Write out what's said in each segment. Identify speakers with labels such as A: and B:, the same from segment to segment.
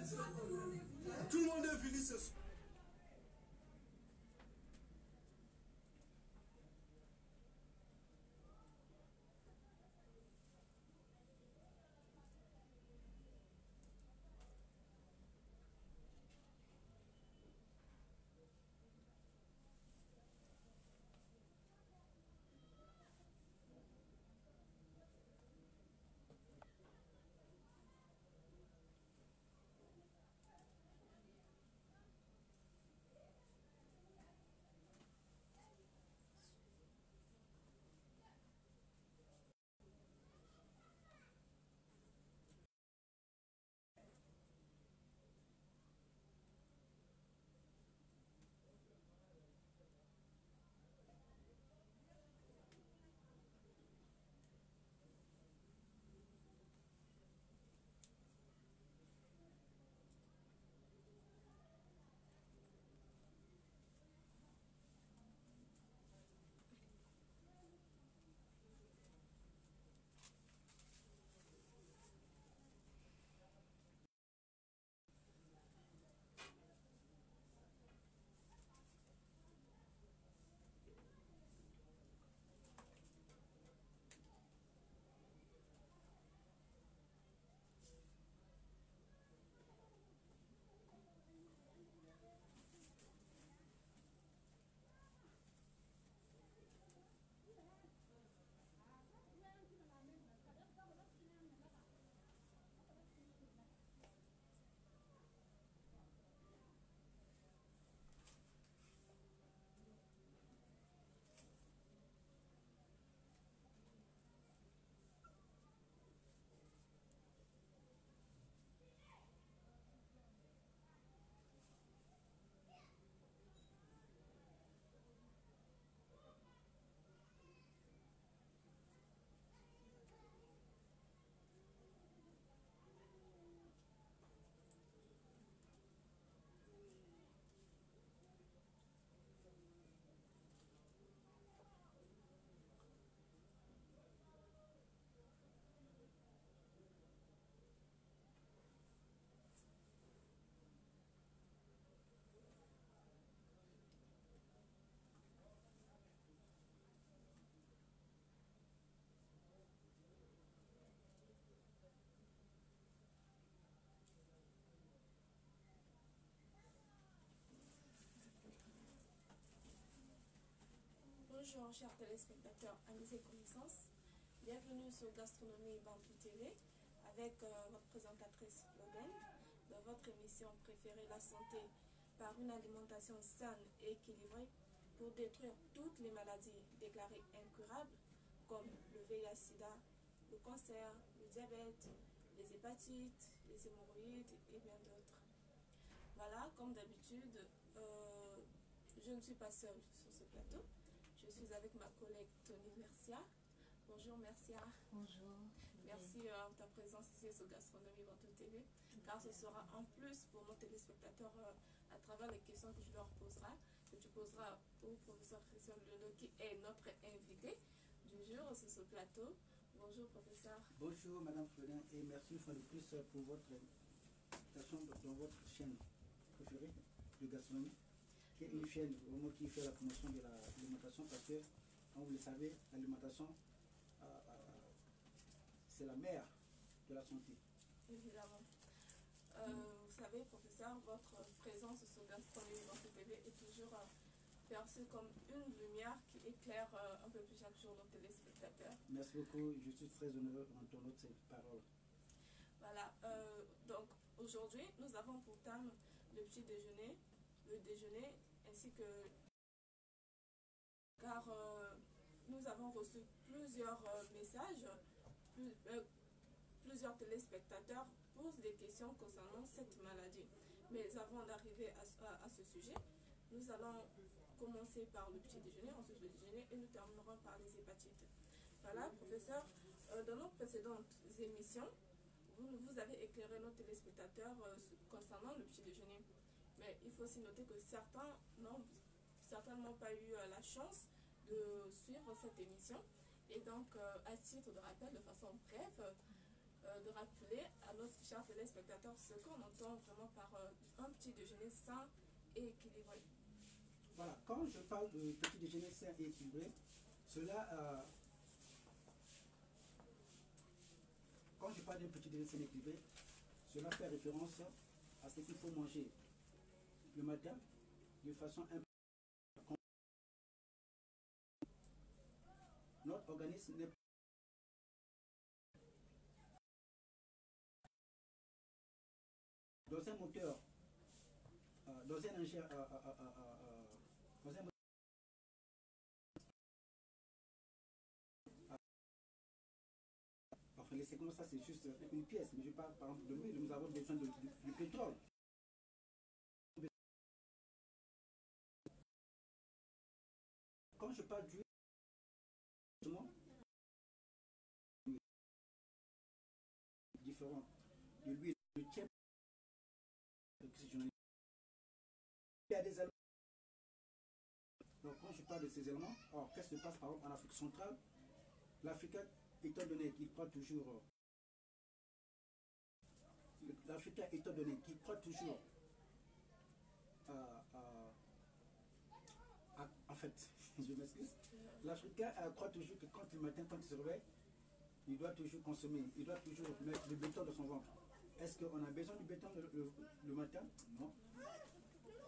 A: Tout le monde est venu ce soir.
B: Bonjour chers téléspectateurs, amis et connaissances, bienvenue sur Gastronomie Bantou TV avec votre présentatrice Logan dans votre émission préférée La Santé par une alimentation saine et équilibrée pour détruire toutes les maladies déclarées incurables comme le VIH-Sida, le cancer, le diabète, les hépatites, les hémorroïdes et bien d'autres. Voilà, comme d'habitude, je ne suis pas seule sur ce plateau. Je suis avec ma collègue Tony Mercia. Bonjour Mercia.
C: Bonjour.
B: Merci de ta présence ici sur Gastronomie Bantou TV, car ce sera en plus pour nos téléspectateurs à travers les questions que que tu poseras au professeur Christian Leno qui est notre invité du jour sur ce plateau. Bonjour professeur.
D: Bonjour Madame Flodin et merci une fois de plus pour votre invitation dans votre chaîne préférée de gastronomie, qui est une chaîne vraiment qui fait la promotion de l'alimentation parce que, comme vous le savez, l'alimentation c'est la mère de la santé.
B: Évidemment. Vous savez, professeur, votre présence sur Gastronomie Bantou TV est toujours perçue comme une lumière qui éclaire un peu plus chaque jour nos téléspectateurs.
D: Merci beaucoup, je suis très honoré d'entendre cette parole.
B: Voilà, donc aujourd'hui, nous avons pour thème le petit déjeuner, le déjeuner, ainsi que... Car nous avons reçu plusieurs messages, plusieurs téléspectateurs posent des questions concernant cette maladie. Mais avant d'arriver à ce sujet, nous allons commencer par le petit déjeuner, ensuite le déjeuner et nous terminerons par les hépatites. Voilà, professeur, dans nos précédentes émissions, vous avez éclairé nos téléspectateurs concernant le petit déjeuner. Mais il faut aussi noter que certains n'ont certainement pas eu la chance de suivre cette émission. Et donc, à titre de rappel, de façon brève, de rappeler à nos chers téléspectateurs ce qu'on entend vraiment par un petit déjeuner sain et équilibré.
D: Voilà, quand je parle de petit déjeuner sain et équilibré, cela, quand je parle d'un petit déjeuner sain et équilibré, cela fait référence à ce qu'il faut manger le matin de façon un peu. Notre organisme n'est pas dans un moteur, dans un ingénieur, dans un moteur, enfin, laissez comme ça, c'est juste une pièce, mais je parle par exemple de l'huile, nous avons besoin de pétrole. Quand je parle d'huile, différent de l'huile de tiers, il y a des éléments. Donc quand je parle de ces éléments, alors qu'est-ce qui se passe par exemple en Afrique centrale? L'Africain, étant donné qu'il croit toujours, en fait, je m'excuse, l'Africain croit toujours que quand le matin, quand il se réveille, il doit toujours consommer, il doit toujours mettre le béton dans son ventre. Est-ce qu'on a besoin du béton le matin? Non.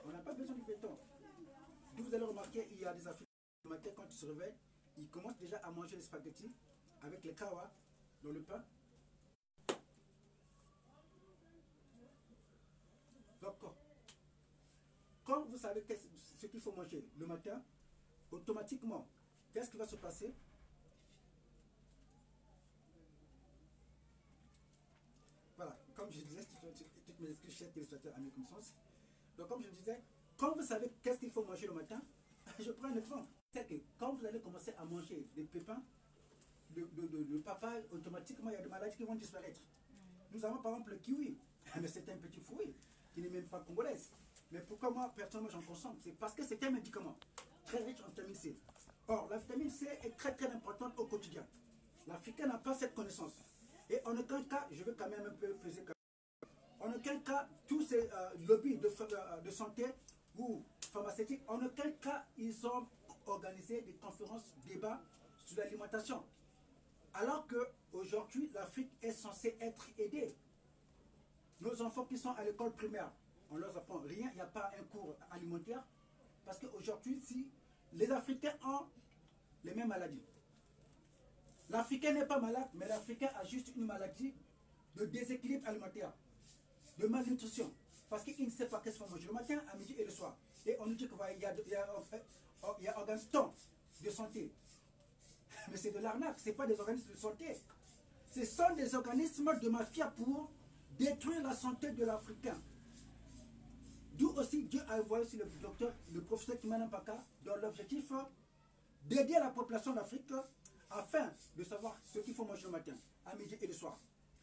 D: On n'a pas besoin du béton. D'où vous allez remarquer, il y a des Africains, le matin, quand ils se réveillent, ils commencent déjà à manger les spaghettis avec les kawa dans le pain. Donc, quand vous savez ce qu'il faut manger le matin, automatiquement, qu'est-ce qui va se passer? Voilà, comme je disais, toutes mes excuses, chers téléspectateurs, à mes connaissances. Donc, comme je disais, quand vous savez qu'est-ce qu'il faut manger le matin, je prends un exemple. C'est que quand vous allez commencer à manger des pépins, le papaye, automatiquement, il y a des maladies qui vont disparaître. Nous avons par exemple le kiwi, mais c'est un petit fruit qui n'est même pas congolais. Mais pourquoi moi, personnellement, j'en consomme? C'est parce que c'est un médicament très riche en vitamine C. Or, la vitamine C est très très importante au quotidien. L'Africain n'a pas cette connaissance. Et en aucun cas, je veux quand même un peu peser. En aucun cas, tous ces lobbies de santé ou pharmaceutiques, en aucun cas, ils ont organisé des conférences, débats sur l'alimentation. Alors qu'aujourd'hui, l'Afrique est censée être aidée. Nos enfants qui sont à l'école primaire, on leur apprend rien, il n'y a pas un cours alimentaire. Parce qu'aujourd'hui, si les Africains ont les mêmes maladies. L'Africain n'est pas malade, mais l'Africain a juste une maladie de déséquilibre alimentaire, de malnutrition. Parce qu'il ne sait pas qu'est-ce qu'on mange le matin, à midi et le soir. Et on nous dit qu'il y a organisme de santé. Mais c'est de l'arnaque, ce n'est pas des organismes de santé. Ce sont des organismes de mafia pour détruire la santé de l'Africain. D'où aussi Dieu a envoyé aussi le professeur Kimana Mpaka dans l'objectif d'aider la population d'Afrique afin de savoir ce qu'il faut manger le matin, à midi et le soir.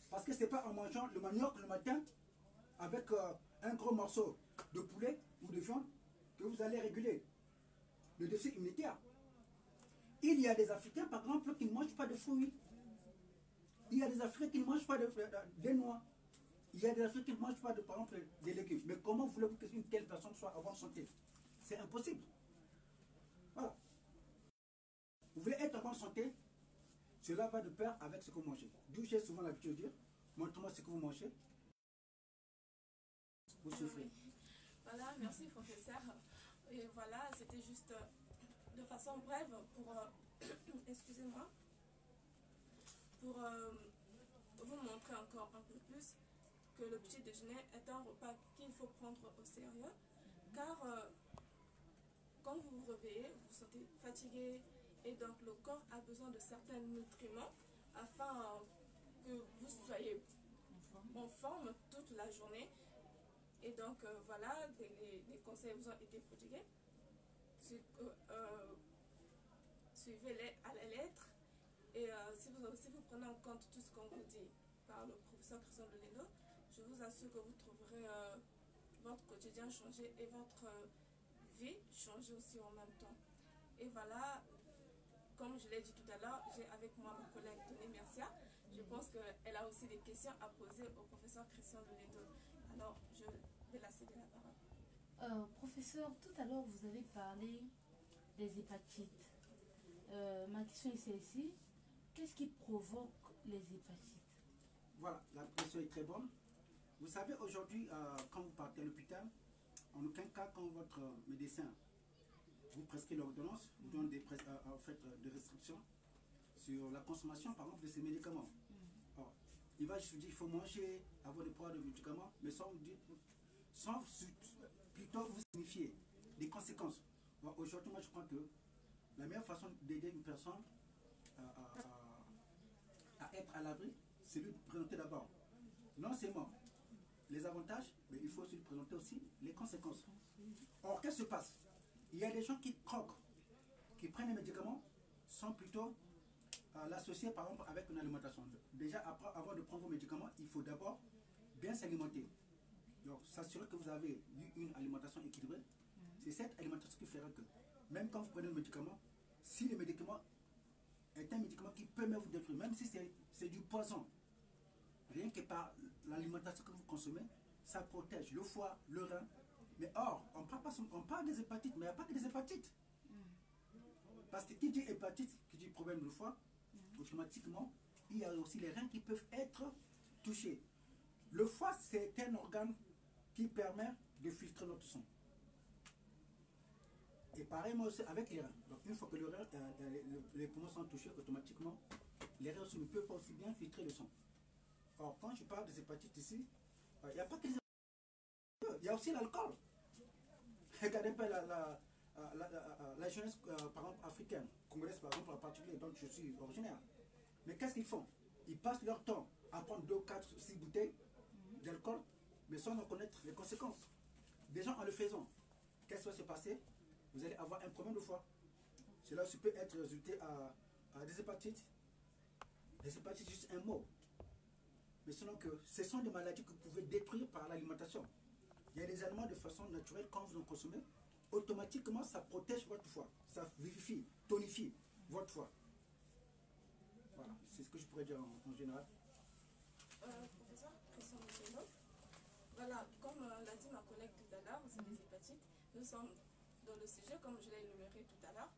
D: Parce que ce n'est pas en mangeant le manioc le matin avec un gros morceau de poulet ou de viande que vous allez réguler le déficit immunitaire. Il y a des Africains, par exemple, qui ne mangent pas de fruits. Il y a des Africains qui ne mangent pas de noix. Il y a des Africains qui ne mangent pas, par exemple, des légumes. Mais comment voulez-vous qu'une telle personne soit en bonne santé? C'est impossible. Voilà. Vous voulez être en bonne santé? Cela va de pair avec ce que vous mangez. D'où j'ai souvent l'habitude de dire, montre-moi ce que vous mangez. Vous souffrez.
B: Voilà, merci professeur. Et voilà, c'était juste de façon brève pour, excusez-moi, pour vous montrer encore un peu plus que le petit déjeuner est un repas qu'il faut prendre au sérieux, car quand vous vous réveillez, vous vous sentez fatigué et donc le corps a besoin de certains nutriments afin que vous soyez en forme toute la journée. Et donc voilà, les conseils vous ont été prodigués. Suivez-les à la lettre. Et si vous prenez en compte tout ce qu'on vous dit par le professeur Christian Delendo, je vous assure que vous trouverez votre quotidien changé et votre vie changer aussi en même temps. Et voilà, comme je l'ai dit tout à l'heure, j'ai avec moi mon collègue Tony Mercia. Je pense qu'elle a aussi des questions à poser au professeur Christian Loledo. Alors, je vais la céder la parole.
A: Professeur, tout à l'heure, vous avez parlé des hépatites. Ma question est celle-ci. Qu'est-ce qui provoque les hépatites?
D: Voilà, la question est très bonne. Vous savez, aujourd'hui, quand vous partez à l'hôpital, en aucun cas, quand votre médecin vous prescrit l'ordonnance, vous donne des restrictions sur la consommation, par exemple, de ces médicaments. Alors, il va juste vous dire qu'il faut manger, avoir des produits de médicaments, mais sans plutôt vous signifier des conséquences. Aujourd'hui, moi, je crois que la meilleure façon d'aider une personne à être à l'abri, c'est lui présenter d'abord non seulement les avantages, mais il faut aussi lui présenter aussi les conséquences. Or, qu'est-ce qui se passe? Il y a des gens qui croquent, qui prennent les médicaments, sans plutôt l'associer par exemple avec une alimentation. Déjà, avant de prendre vos médicaments, il faut d'abord bien s'alimenter. Donc, s'assurer que vous avez une alimentation équilibrée. C'est cette alimentation qui fera que, même quand vous prenez le médicament, si le médicament est un médicament qui peut même vous détruire, même si c'est du poison, rien que par l'alimentation que vous consommez, ça protège le foie, le rein. Mais or, on parle des hépatites, mais il n'y a pas que des hépatites. Parce que qui dit hépatite, qui dit problème du foie, automatiquement, il y a aussi les reins qui peuvent être touchés. Le foie, c'est un organe qui permet de filtrer notre sang. Et pareillement aussi avec les reins. Donc une fois que les poumons sont touchés, automatiquement, les reins aussi ne peuvent pas aussi bien filtrer le sang. Or, quand je parle des hépatites ici, il n'y a pas que les hépatites, il y a aussi l'alcool. Regardez pas la jeunesse, par exemple, africaine, congolaise par exemple en particulier, dont je suis originaire. Mais qu'est-ce qu'ils font? Ils passent leur temps à prendre 2, 4, 6 bouteilles d'alcool, mais sans en connaître les conséquences. Déjà en le faisant, qu'est-ce qui va se passer? Vous allez avoir un problème de foie. Cela aussi peut être résulté à des hépatites. Les hépatites, c'est juste un mot. Mais sinon que ce sont des maladies que vous pouvez détruire par l'alimentation. Il y a des aliments de façon naturelle, quand vous en consommez, automatiquement ça protège votre foie. Ça vivifie, tonifie votre foie. Voilà, c'est ce que je pourrais dire en général.
B: Professeur Christian Loledo, voilà, comme l'a dit ma collègue tout à l'heure, c'est des hépatites. Nous sommes dans le sujet, comme je l'ai énuméré tout à l'heure,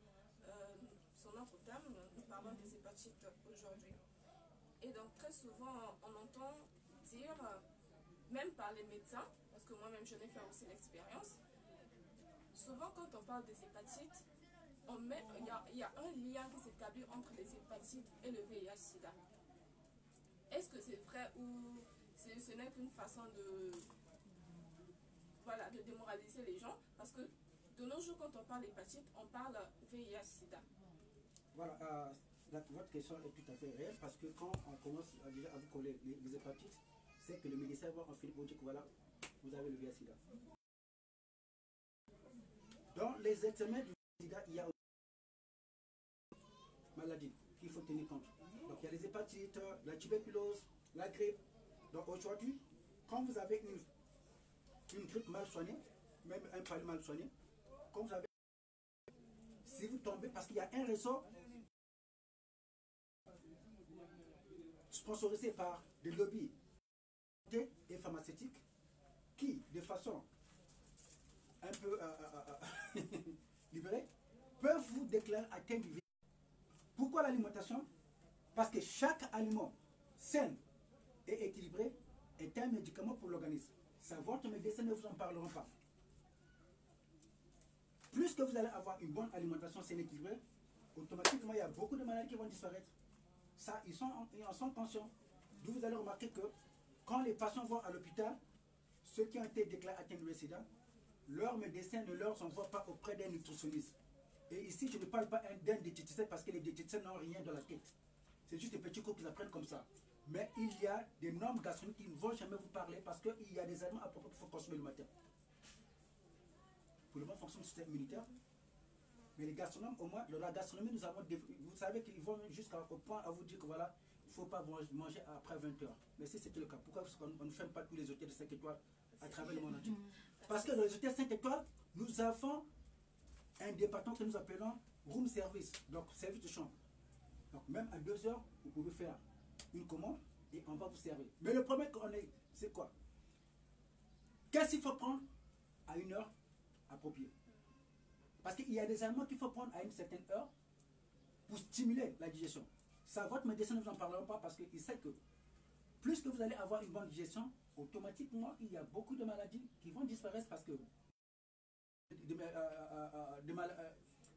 B: sur notre thème, nous parlons des hépatites aujourd'hui. Et donc très souvent, on entend dire, même par les médecins, parce que moi-même je n'ai fait aussi l'expérience, souvent quand on parle des hépatites, il y a un lien qui s'établit entre les hépatites et le VIH-Sida. Est-ce que c'est vrai ou ce n'est qu'une façon de démoraliser les gens? Parce que de nos jours, quand on parle d'hépatite, on parle VIH-Sida.
D: Voilà, votre question est tout à fait réelle parce que quand on commence déjà à vous coller les hépatites, c'est que le médecin va en finir pour dire que voilà, vous avez le VIH-Sida. Dans les examens du VIH-Sida, il y a aussi des maladies qu'il faut tenir compte. Donc il y a les hépatites, la tuberculose, la grippe. Donc aujourd'hui, quand vous avez une grippe mal soignée, même un palud mal soigné, quand vous avez, si vous tombez, parce qu'il y a un réseau sponsorisé par des lobbies et pharmaceutiques qui, de façon un peu libérée, peuvent vous déclarer atteint du VIH. Pourquoi l'alimentation? Parce que chaque aliment sain et équilibré est un médicament pour l'organisme. Ça, votre médecin ne vous en parlera pas. Plus que vous allez avoir une bonne alimentation saine et équilibrée, automatiquement il y a beaucoup de maladies qui vont disparaître. Ça, ils en sont conscients. D'où vous allez remarquer que quand les patients vont à l'hôpital, ceux qui ont été déclarés atteints du sida, leur médecin ne leur envoie pas auprès d'un nutritionniste. Et ici, je ne parle pas d'un diététicien parce que les diététiciens n'ont rien dans la tête. C'est juste des petits cours qu'ils apprennent comme ça. Mais il y a des normes gastronomiques qui ne vont jamais vous parler parce qu'il y a des aliments à propos qu'il faut consommer le matin. Pour le bon fonctionnement du système immunitaire. Mais les gastronomes, au moins, dans la gastronomie, nous avons vous savez qu'ils vont jusqu'au point à vous dire que voilà, il ne faut pas manger après 20 h. Mais si c'était le cas, pourquoi on ne ferme pas tous les hôtels de 5 étoiles à travers le monde entier? Parce que dans les hôtels 5 étoiles, nous avons un département que nous appelons room service, donc service de chambre. Donc même à 2 h, vous pouvez faire une commande et on va vous servir. Mais le problème qu'on est, c'est quoi? Qu'est-ce qu'il faut prendre à une heure appropriée? Parce qu'il y a des aliments qu'il faut prendre à une certaine heure pour stimuler la digestion. Ça, votre médecin ne vous en parlera pas parce qu'il sait que plus que vous allez avoir une bonne digestion, automatiquement, il y a beaucoup de maladies qui vont disparaître parce que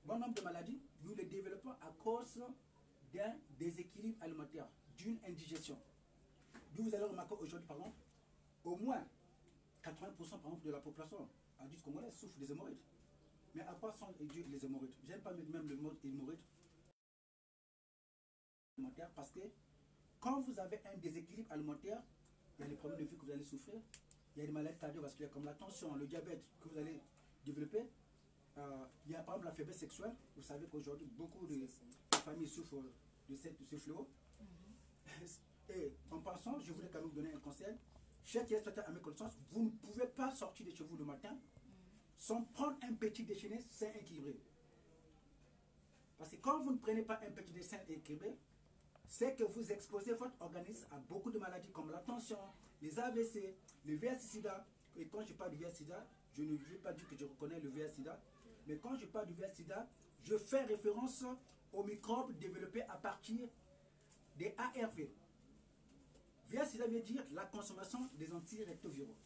D: bon nombre de maladies, nous les développons à cause d'un déséquilibre alimentaire, d'une indigestion. D'où vous allez remarquer aujourd'hui, par exemple, au moins 80% par exemple, de la population adulte congolaise souffre des hémorroïdes. Mais à quoi sont dus les hémorroïdes? J'aime pas même le mot hémorroïde alimentaire parce que quand vous avez un déséquilibre alimentaire, il y a des problèmes de vue que vous allez souffrir, il y a des maladies cardiovasculaires comme la tension, le diabète que vous allez développer. Il y a par exemple la faiblesse sexuelle. Vous savez qu'aujourd'hui, beaucoup de familles souffrent de ce fléau. Et en passant, je voulais quand même vous donner un conseil. Chers téléspectateurs, à mes connaissances, vous ne pouvez pas sortir de chez vous le matin sans prendre un petit déjeuner sain et équilibré. Parce que quand vous ne prenez pas un petit déjeuner sain et équilibré, c'est que vous exposez votre organisme à beaucoup de maladies comme la tension, les AVC, le VIH-Sida. Et quand je parle du VIH-Sida, je ne veux pas dire que je reconnais le VIH-Sida, mais quand je parle du VIH-Sida, je fais référence aux microbes développés à partir des ARV. VIH-Sida veut dire la consommation des antirétroviraux.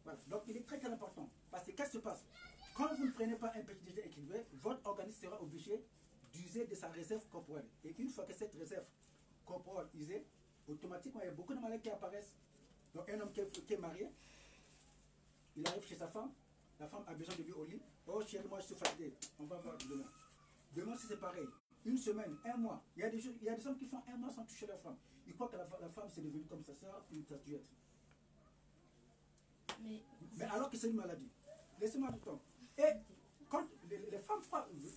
D: Voilà. Donc il est très très important. Parce que qu'est-ce qui se passe? Quand vous ne prenez pas un petit déjeuner équilibré, votre organisme sera obligé d'user de sa réserve corporelle. Et une fois que cette réserve corporelle est usée, automatiquement il y a beaucoup de maladies qui apparaissent. Donc un homme qui est marié, il arrive chez sa femme, la femme a besoin de lui au lit. Oh chérie, moi je suis fatigué, on va voir demain. Demain si c'est pareil. Une semaine, un mois. Il y a des hommes qui font un mois sans toucher leur femme. Ils croient que la femme c'est devenu comme ça, une statuette. Mais alors que c'est une maladie. Laissez-moi du temps. Et quand les femmes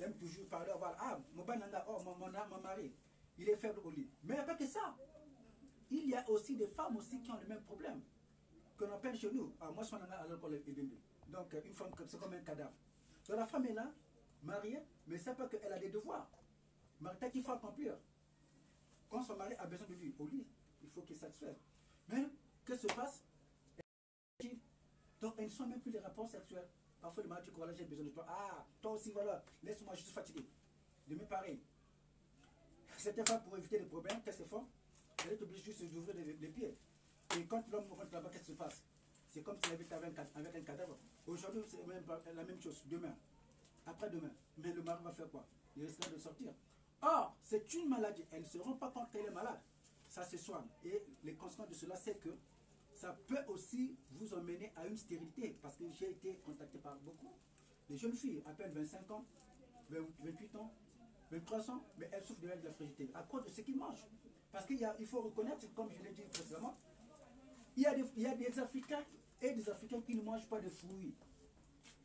D: aiment toujours parler, voilà, ah, mon mari, il est faible au lit. Mais il n'y a pas que ça. Il y a aussi des femmes aussi qui ont le même problème. Que l'on appelle chez nous. Ah, moi, je suis à l'école Ebimbe. Donc, une femme, c'est comme un cadavre. Donc, la femme est là, mariée, mais c'est pas qu'elle a des devoirs. Mais qu'il faut accomplir. Quand son mari a besoin de lui au lit, il faut qu'il satisfasse. Mais, que se passe? Donc, elles ne sont même plus les rapports sexuels. Parfois, le mari dit que voilà, j'ai besoin de toi. Ah, toi aussi, voilà, laisse-moi, je suis fatigué. Demain, pareil. Cette femme, pour éviter les problèmes, qu'est-ce qu'elle fait? Elle est obligée juste d'ouvrir les pieds. Et quand l'homme rentre là-bas, qu'est-ce qui se passe? C'est comme s'il avait avec un cadavre. Aujourd'hui, c'est même la même chose. Demain, après-demain. Mais le mari va faire quoi? Il risquera de sortir. Or, c'est une maladie. Elle ne se rend pas compte qu'elle est malade. Ça se soigne. Et les conséquences de cela, c'est que ça peut aussi vous emmener à une stérilité. Parce que j'ai été contacté par beaucoup de jeunes filles, à peine 25 ans, 28 ans, 23 ans, mais elles souffrent de la fragilité à cause de ce qu'ils mangent. Parce qu'il faut reconnaître, comme je l'ai dit précédemment, il y a des Africains et des Africains qui ne mangent pas de fruits,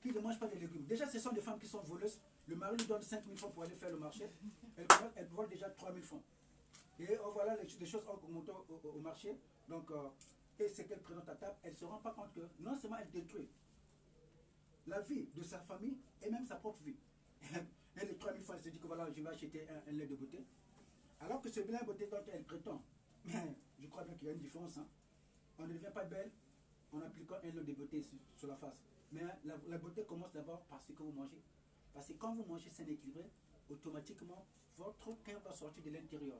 D: qui ne mangent pas de légumes. Déjà, ce sont des femmes qui sont voleuses. Le mari lui donne 5 000 francs pour aller faire le marché. Elle vole déjà 3 000 francs. Et voilà, les choses ont monté au marché. Donc, et ce qu'elle présente à table, elle ne se rend pas compte que non seulement elle détruit la vie de sa famille et même sa propre vie. Et les 3 000 francs, elle se dit que voilà, je vais acheter un lait de beauté. Alors que ce lait de beauté dont elle prétend, je crois bien qu'il y a une différence. Hein. On ne devient pas belle en appliquant un lait de beauté sur la face. Mais la beauté commence d'abord par ce que vous mangez. Parce que quand vous mangez sain et équilibré, automatiquement, votre cœur va sortir de l'intérieur.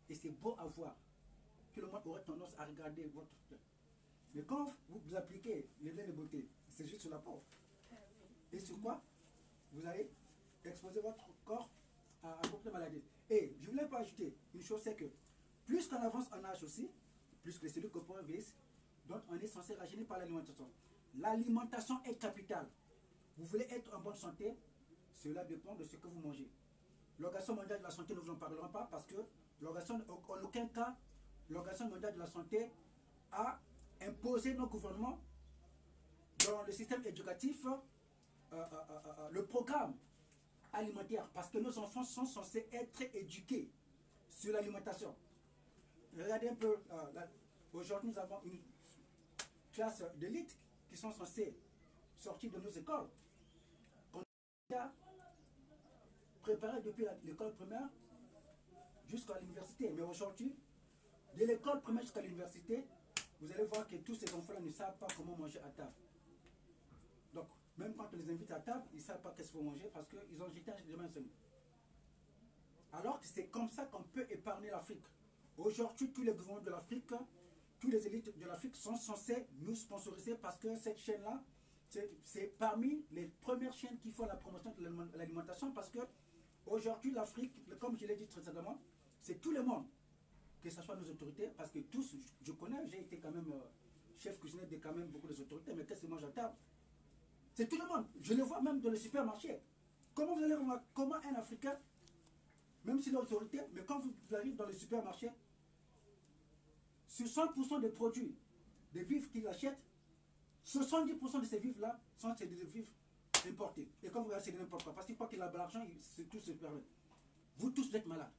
D: Et c'est beau à voir. Tout le monde aurait tendance à regarder votre cœur. Mais quand vous appliquez le lait de beauté, c'est juste sur la peau. Et sur quoi? Vous allez exposer votre corps à beaucoup de maladies. Et je ne voulais pas ajouter une chose, c'est que plus qu'on avance en âge aussi, plus que les cellules corporelles vieillissent, donc on est censé rajeunir par l'alimentation. L'alimentation est capitale. Vous voulez être en bonne santé, cela dépend de ce que vous mangez. L'Organisation mondiale de la santé ne vous en parlera pas parce que en aucun cas, l'Organisation mondiale de la santé a imposé nos gouvernements dans le système éducatif le programme alimentaire parce que nos enfants sont censés être éduqués sur l'alimentation. Regardez un peu, aujourd'hui nous avons une classe d'élite qui sont censés sortir de nos écoles. On a préparé depuis l'école primaire jusqu'à l'université. Mais aujourd'hui, de l'école primaire jusqu'à l'université, vous allez voir que tous ces enfants-là ne savent pas comment manger à table. Donc, même quand on les invite à table, ils ne savent pas qu'est-ce qu'il faut manger parce qu'ils ont jeté un main. Alors que c'est comme ça qu'on peut épargner l'Afrique. Aujourd'hui, tous les gouvernements de l'Afrique, tous les élites de l'Afrique sont censés nous sponsoriser parce que cette chaîne-là, c'est parmi les premières chaînes qui font la promotion de l'alimentation parce que aujourd'hui, l'Afrique, comme je l'ai dit précédemment, c'est tout le monde, que ce soit nos autorités, parce que tous, je connais, j'ai été quand même chef cuisinier de quand même beaucoup d'autorités, mais qu'est-ce qu'ils mangent à table? C'est tout le monde. Je le vois même dans les supermarchés. Comment vous allez voir, comment un Africain, même s'il est autorité, mais quand vous arrivez dans les supermarchés, sur 100% des produits, des vivres qu'il achète, 70% de ces vivres-là sont des vivres importés. Et quand vous regardez, c'est n'importe quoi. Parce qu'il croit qu'il a de l'argent, tout se permet. Vous tous, vous êtes malades.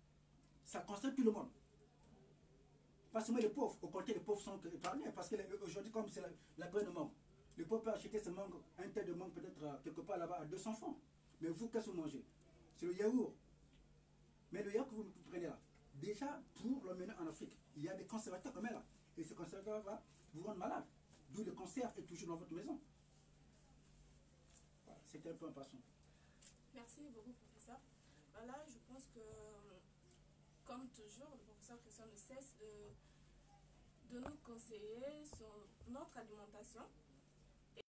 D: Ça concerne tout le monde. Pas seulement les pauvres. Au contraire, les pauvres sont épargnés. Parce qu'aujourd'hui, comme c'est la graine de mangue, les pauvres peuvent acheter ce mangue, un tel de mangue peut-être quelque part là-bas à 200 francs. Mais vous, qu'est-ce que vous mangez? C'est le yaourt. Mais le yaourt que vous prenez là, déjà, pour l'emmener en Afrique, il y a des conservateurs qu'on met là. Et ces conservateurs vont vous rendre malade. D'où le cancer est toujours dans votre maison. Voilà, c'était un peu un passant.
B: Merci beaucoup, professeur. Voilà, je pense que, comme toujours, le professeur Christian ne cesse de nous conseiller sur notre alimentation. Et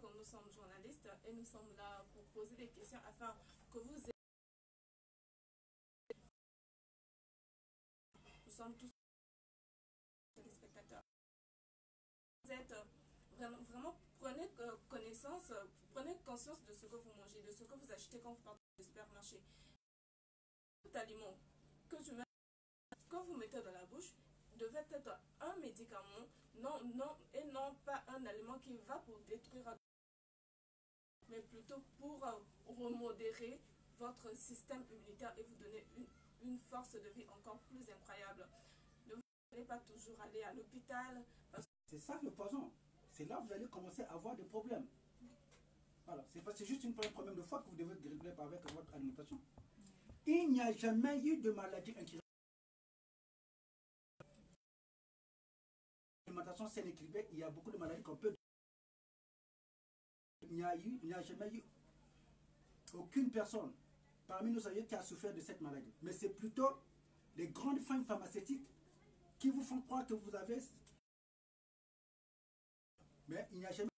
B: comme nous sommes journalistes et nous sommes là pour poser des questions afin que vous ayez... Nous sommes tous des spectateurs. Vous êtes vraiment prenez connaissance, prenez conscience de ce que vous mangez, de ce que vous achetez quand vous partez au supermarché. Tout aliment que vous mettez dans la bouche devait être un médicament, et non pas un aliment qui va pour détruire, mais plutôt pour remodérer votre système immunitaire et vous donner une force de vie encore plus incroyable. Ne vous allez pas toujours aller à l'hôpital.
D: C'est ça le poison. C'est là que vous allez commencer à avoir des problèmes. Voilà. C'est juste un problème de foi que vous devez régler avec votre alimentation. Il n'y a jamais eu de maladie incurable. L'alimentation saine équilibrée, il y a beaucoup de maladies qu'on peut. Il n'y a jamais eu aucune personne parmi nos aïeux qui a souffert de cette maladie. Mais c'est plutôt les grandes firmes pharmaceutiques qui vous font croire que vous avez. Mais il n'y a jamais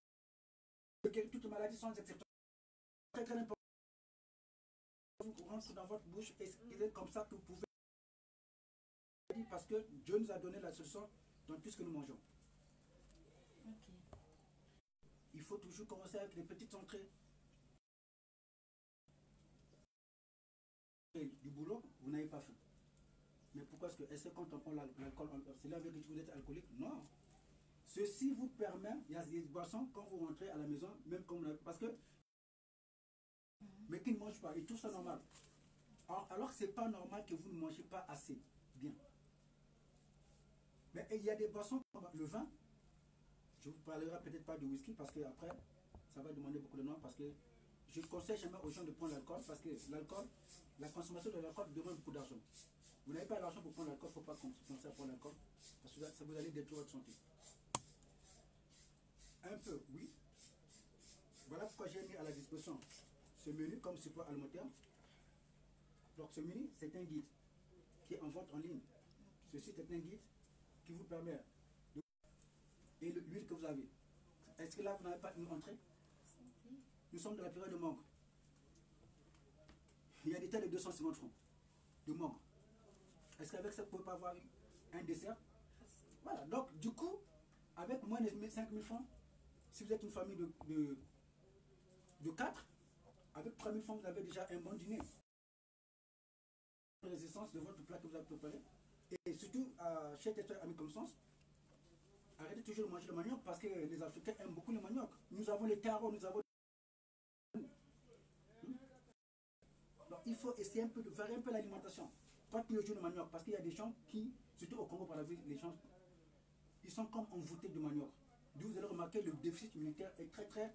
D: eu toutes les maladies sans exception. Très très important. Vous rentrez dans votre bouche et c'est comme ça que vous pouvez. Parce que Dieu nous a donné la solution dans tout ce que nous mangeons.
A: Okay.
D: Il faut toujours commencer avec les petites entrées. Et du boulot, vous n'avez pas faim. Mais pourquoi est-ce que quand on prend l'alcool, c'est là que vous êtes alcoolique? Non. Ceci vous permet, il y a des boissons quand vous rentrez à la maison, même quand vous n'avez pas, parce que mais qui ne mangent pas, et tout ça normal. Alors que ce n'est pas normal que vous ne mangez pas assez bien. Mais il y a des boissons comme le vin. Je ne vous parlerai peut-être pas de whisky parce que après, ça va demander beaucoup de noms parce que je ne conseille jamais aux gens de prendre l'alcool parce que l'alcool, la consommation de l'alcool demande beaucoup d'argent. Vous n'avez pas l'argent pour prendre l'alcool, il ne faut pas commencer à prendre l'alcool parce que ça vous allez détruire votre santé. Un peu, oui. Voilà pourquoi j'ai mis à la disposition ce menu comme support alimentaire. Donc ce menu, c'est un guide qui est en vente en ligne. Ceci est un guide qui vous permet de... Et l'huile que vous avez. Est-ce que là, vous n'avez pas une entrée? Nous sommes dans la période de mangue. Il y a des tas de 250 francs de mangue. Est-ce qu'avec ça, vous ne pouvez pas avoir un dessert? Voilà. Donc, du coup, avec moins de 5 000 francs, si vous êtes une famille de 4, avec 3 000 francs, vous avez déjà un bon dîner. La résistance de votre plat que vous avez préparé. Et surtout, chez tes amis comme sens, arrêtez toujours de manger le manioc parce que les Africains aiment beaucoup le manioc. Nous avons les tarots, nous avons... Donc, il faut essayer un peu de varier un peu l'alimentation. Pas tous les jours le manioc, parce qu'il y a des gens qui, surtout au Congo par la vie, les gens, ils sont comme envoûtés de manioc. D'où vous allez remarquer le déficit immunitaire est très très...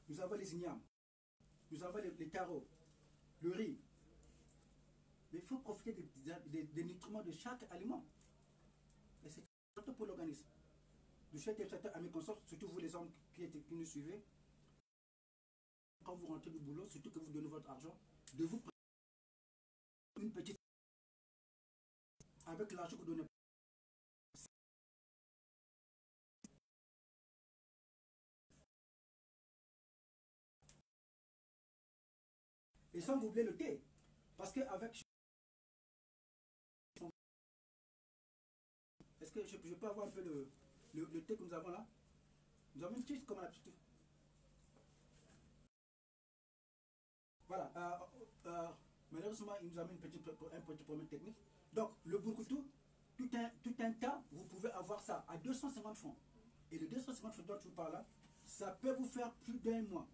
D: Nous avons les ignames, nous avons les tarots, le riz, Mais il faut profiter des nutriments de chaque aliment. Et c'est important pour l'organisme. Je souhaite à mes consorts, surtout vous les hommes qui nous suivez, quand vous rentrez du boulot, surtout que vous donnez votre argent, de vous prendre une petite avec l'argent que vous donnez. Et sans oublier le thé. Parce qu'avec... Est-ce que je peux avoir un peu le thé que nous avons là? Nous avons une tige comme l'habitude. Voilà. Malheureusement, il nous a mis un petit problème technique. Donc, le bourkoutou, tout un tas, vous pouvez avoir ça à 250 francs. Et le 250 francs dont je vous parle là, ça peut vous faire plus d'1 mois.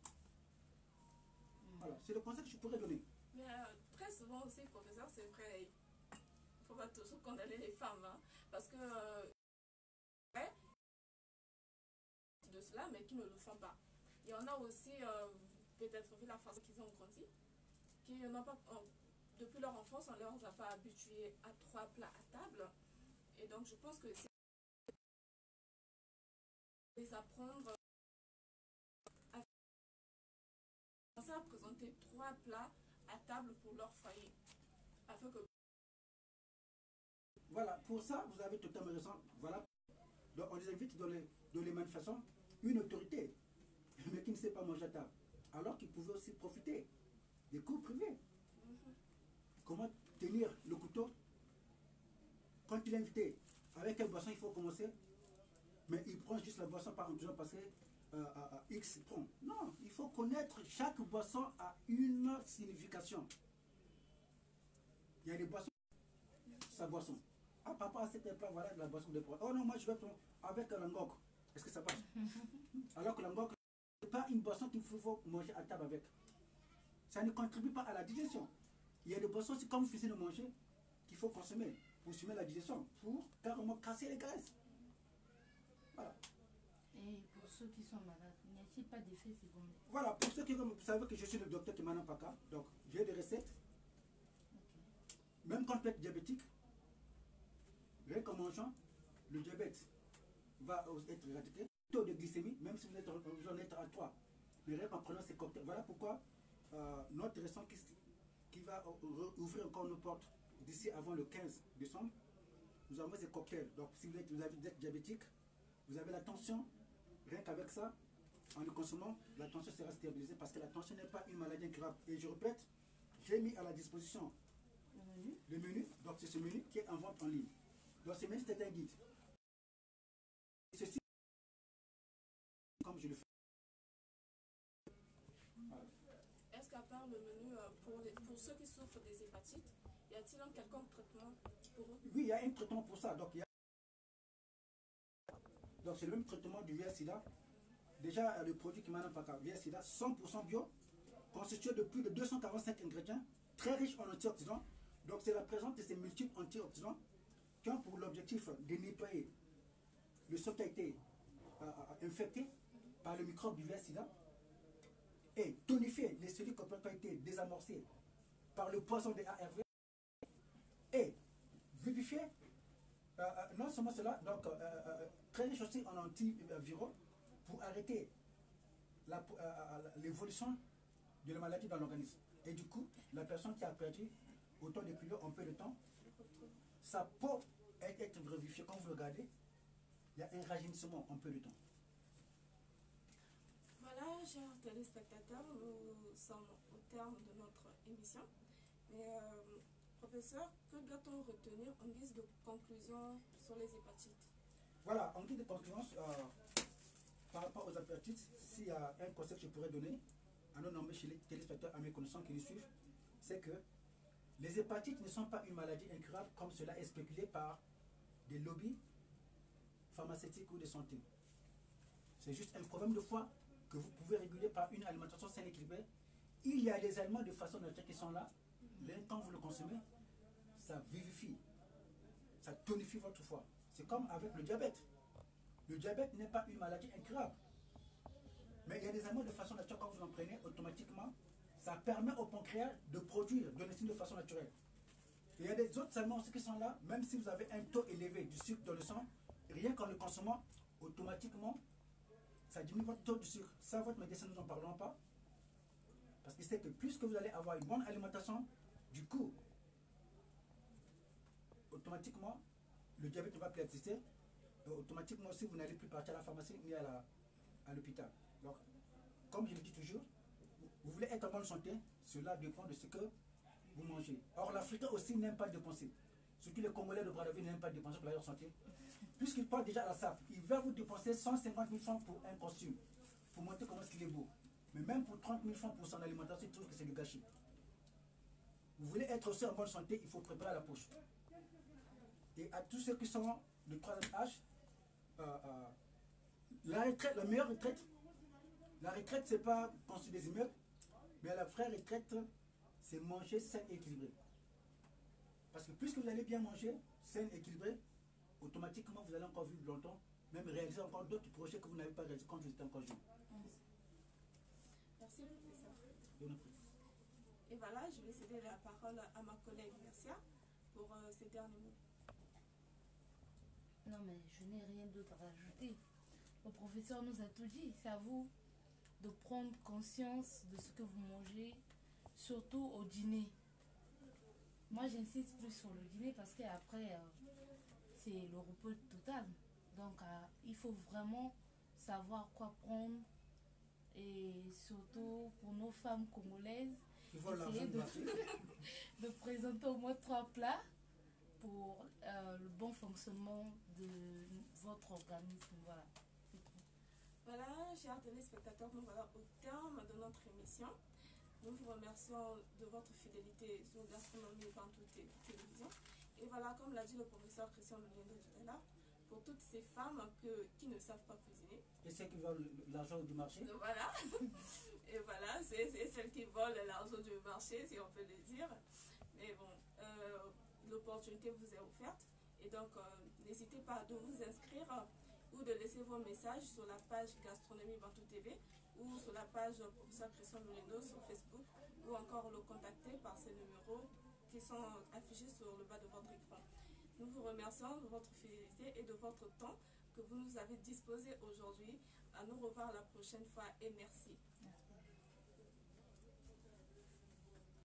D: Voilà, c'est le conseil que je pourrais donner.
B: Mais très souvent aussi, professeur, c'est vrai, il ne faut pas toujours condamner les femmes, hein, parce que de cela, mais qui ne le font pas. Il y en a aussi, peut-être vu la façon qu'ils ont grandi, qui n'ont pas, depuis leur enfance, on ne leur a pas habitués à 3 plats à table. Et donc, je pense que c'est les apprendre à présenter 3 plats à table pour leur foyer. Afin que...
D: Voilà, pour ça, vous avez totalement raison. Voilà. Donc, on les invite dans les manifestations, une autorité, mais qui ne sait pas manger à table. Alors qu'ils pouvaient aussi profiter des cours privés. Comment tenir le couteau quand il est invité? Avec quelle boisson il faut commencer? Mais il prend juste la boisson par exemple parce que X prend. Non, il faut connaître chaque boisson a une signification. Il y a des boissons, sa boisson. Ah papa, c'était pas voilà de la boisson de poids. Oh non, moi je vais prendre avec l'angok. Est-ce que ça passe? Alors que l'angok, ce n'est pas une boisson qu'il faut manger à table avec. Ça ne contribue pas à la digestion. Il y a des boissons, c'est comme vous faisiez de manger, qu'il faut consommer pour stimuler la digestion, pour carrément casser les graisses. Voilà.
A: Et pour ceux qui sont malades, il n'y a-t-il pas d'effet secondaire?
D: Voilà, pour ceux qui vous savez que je suis le docteur Kimana Paka, donc j'ai des recettes. Même quand vous êtes diabétique, rien qu'en mangeant, le diabète va être éradiqué. Le taux de glycémie, même si vous en êtes à 3, mais rien qu'en prenant ces cocktails. Voilà pourquoi notre restaurant qui va ouvrir encore nos portes d'ici avant le 15 décembre, nous avons ces cocktails. Donc si vous êtes diabétique, vous avez la tension, rien qu'avec ça, en le consommant, la tension sera stabilisée parce que la tension n'est pas une maladie incurable. Et je répète, j'ai mis à la disposition le menu, donc c'est ce menu qui est en vente en ligne. Donc ce menu c'est un guide. Et ceci, comme je le fais. Voilà.
B: Est-ce qu'à part le menu pour ceux qui souffrent des hépatites, y a-t-il un quelconque traitement pour eux?
D: Oui, il y a un traitement pour ça. Donc c'est le même traitement du VIH-Sida. Déjà, le produit qui m'en pas VIH-Sida, 100% bio, constitué de plus de 245 ingrédients, très riches en antioxydants. Donc c'est la présence de ces multiples antioxydants qui ont pour l'objectif de nettoyer le sol qui a été infecté par le microbe du VIH-Sida et tonifier les cellules qui ont été désamorcées par le poison des ARV et vivifier, non seulement cela, donc très riche aussi en antiviraux pour arrêter l'évolution de la maladie dans l'organisme. Et du coup, la personne qui a perdu autant de kilos en peu de temps, sa peau est être vivifiée. Quand vous le regardez, il y a un rajeunissement en peu de temps.
B: Voilà, chers téléspectateurs, nous sommes au terme de notre émission. Mais professeur, que doit-on retenir en guise de conclusion sur les hépatites?
D: Voilà, en guise de conclusion, par rapport aux hépatites, s'il y a un conseil que je pourrais donner à nos nombreux téléspectateurs, à mes connaissances qui nous suivent, c'est que les hépatites ne sont pas une maladie incurable comme cela est spéculé par des lobbies pharmaceutiques ou de santé. C'est juste un problème de foie que vous pouvez réguler par une alimentation saine et équilibrée. Il y a des aliments de façon naturelle qui sont là. Quand vous le consommez, ça vivifie, ça tonifie votre foie. C'est comme avec le diabète. Le diabète n'est pas une maladie incurable. Mais il y a des aliments de façon naturelle, quand vous en prenez, automatiquement, ça permet au pancréas de produire de l'insuline de façon naturelle. Et il y a des autres aliments aussi qui sont là, même si vous avez un taux élevé du sucre dans le sang, rien qu'en le consommant, automatiquement, ça diminue votre taux de sucre. Ça, votre médecin, nous n'en parlons pas. Parce qu'il sait que plus que vous allez avoir une bonne alimentation, du coup, automatiquement, le diabète va plus exister. Et automatiquement aussi, vous n'allez plus partir à la pharmacie ni à l'hôpital. Donc, comme je le dis toujours, vous voulez être en bonne santé, cela dépend de ce que vous mangez. Or, l'Africain aussi n'aime pas dépenser. Surtout les Congolais de Brazzaville n'aiment pas dépenser pour leur santé. Puisqu'il part déjà à la SAP, il va vous dépenser 150 000 francs pour un costume, pour montrer comment est-ce qu'il est beau. Mais même pour 30 000 francs pour son alimentation, il trouve que c'est du gâchis. Vous voulez être aussi en bonne santé, il faut préparer la poche. Et à tous ceux qui sont de 3e âge, la retraite, la meilleure retraite, la retraite, c'est pas construire des immeubles, mais la vraie retraite, c'est manger sain et équilibré. Parce que plus que vous allez bien manger, sain et équilibré, automatiquement vous allez encore vivre longtemps, même réaliser encore d'autres projets que vous n'avez pas réalisés quand vous étiez encore jeune.
B: Merci, professeur. Et voilà, je vais céder la parole à ma collègue Mercia pour ses derniers mots.
A: Non, mais je n'ai rien d'autre à rajouter. Le professeur nous a tout dit. C'est à vous de prendre conscience de ce que vous mangez, surtout au dîner. Moi, j'insiste plus sur le dîner parce qu'après, c'est le repos total. Donc, il faut vraiment savoir quoi prendre. Et surtout pour nos femmes congolaises, essayer de présenter au moins 3 plats pour le bon fonctionnement de votre organisme. Voilà, c'est tout.
B: Voilà, chers téléspectateurs, nous voilà au terme de notre émission. Nous vous remercions de votre fidélité sur Gastronomie Bantou Télévision. Et voilà, comme l'a dit le professeur Christian Lulindo tout à l'heure, pour toutes ces femmes qui ne savent pas cuisiner.
D: Et celles qui volent l'argent du marché.
B: Voilà. Et voilà, c'est celles qui volent l'argent du marché, si on peut le dire. Mais bon, l'opportunité vous est offerte. Et donc, n'hésitez pas de vous inscrire ou de laisser vos messages sur la page Gastronomie Bantou TV ou sur la page professeur Christian Lulindo sur Facebook ou encore le contacter par ces numéros qui sont affichés sur le bas de votre écran. Nous vous remercions de votre fidélité et de votre temps que vous nous avez disposé aujourd'hui. À nous revoir la prochaine fois et merci.